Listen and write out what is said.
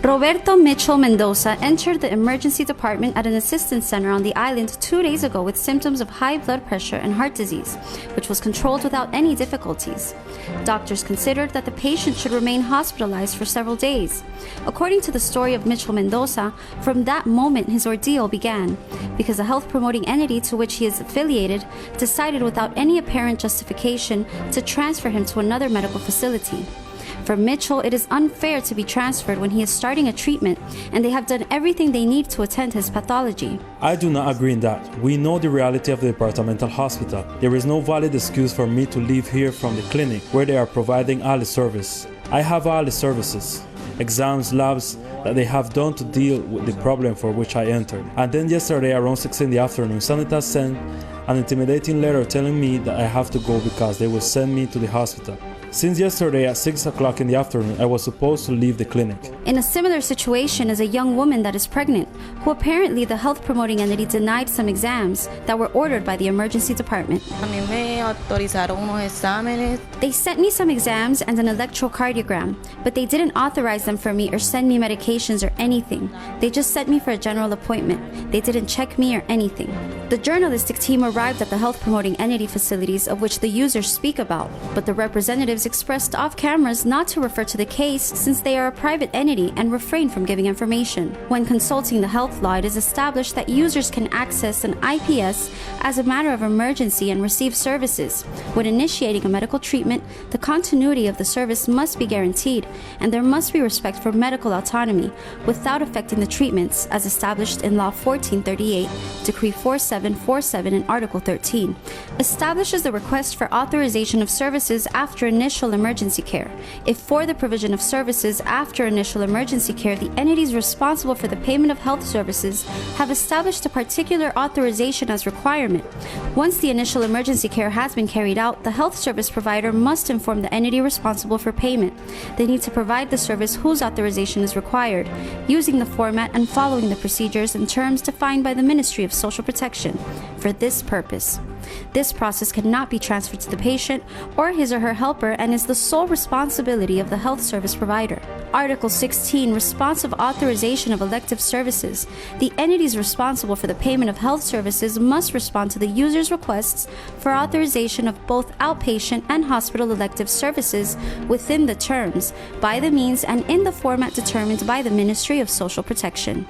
Roberto Mitchell Mendoza entered the emergency department at an assistance center on the island 2 days ago with symptoms of high blood pressure and heart disease, which was controlled without any difficulties. Doctors considered that the patient should remain hospitalized for several days. According to the story of Mitchell Mendoza, from that moment his ordeal began, because the health promoting entity to which he is affiliated decided without any apparent justification to transfer him to another medical facility. For Mitchell, it is unfair to be transferred when he is starting a treatment, and they have done everything they need to attend his pathology. I do not agree in that. We know the reality of the departmental hospital. There is no valid excuse for me to leave here from the clinic where they are providing all the service. I have all the services, exams, labs that they have done to deal with the problem for which I entered. And then yesterday around 6 in the afternoon, Sanitas sent an intimidating letter telling me that I have to go because they will send me to the hospital. Since yesterday at 6 o'clock in the afternoon, I was supposed to leave the clinic. In a similar situation is a young woman that is pregnant, who apparently the health promoting entity denied some exams that were ordered by the emergency department. They sent me some exams and an electrocardiogram, but they didn't authorize them for me or send me medications or anything. They just sent me for a general appointment. They didn't check me or anything. The journalistic team arrived at the health promoting entity facilities of which the users speak about, but the representatives expressed off cameras not to refer to the case since they are a private entity and refrain from giving information. When consulting the health law, it is established that users can access an IPS as a matter of emergency and receive services. When initiating a medical treatment, the continuity of the service must be guaranteed, and there must be respect for medical autonomy without affecting the treatments as established in Law 1438, Decree 4747 and Article 13. Establishes the request for authorization of services after initial emergency care. If for the provision of services after initial emergency care, the entities responsible for the payment of health services have established a particular authorization as requirement. Once the initial emergency care has been carried out, the health service provider must inform the entity responsible for payment. They need to provide the service whose authorization is required, using the format and following the procedures and terms defined by the Ministry of Social Protection for this purpose. This process cannot be transferred to the patient or his or her helper and is the sole responsibility of the health service provider. Article 16, Responsive authorization of elective services. The entities responsible for the payment of health services must respond to the user's requests for authorization of both outpatient and hospital elective services within the terms, by the means, and in the format determined by the Ministry of Social Protection.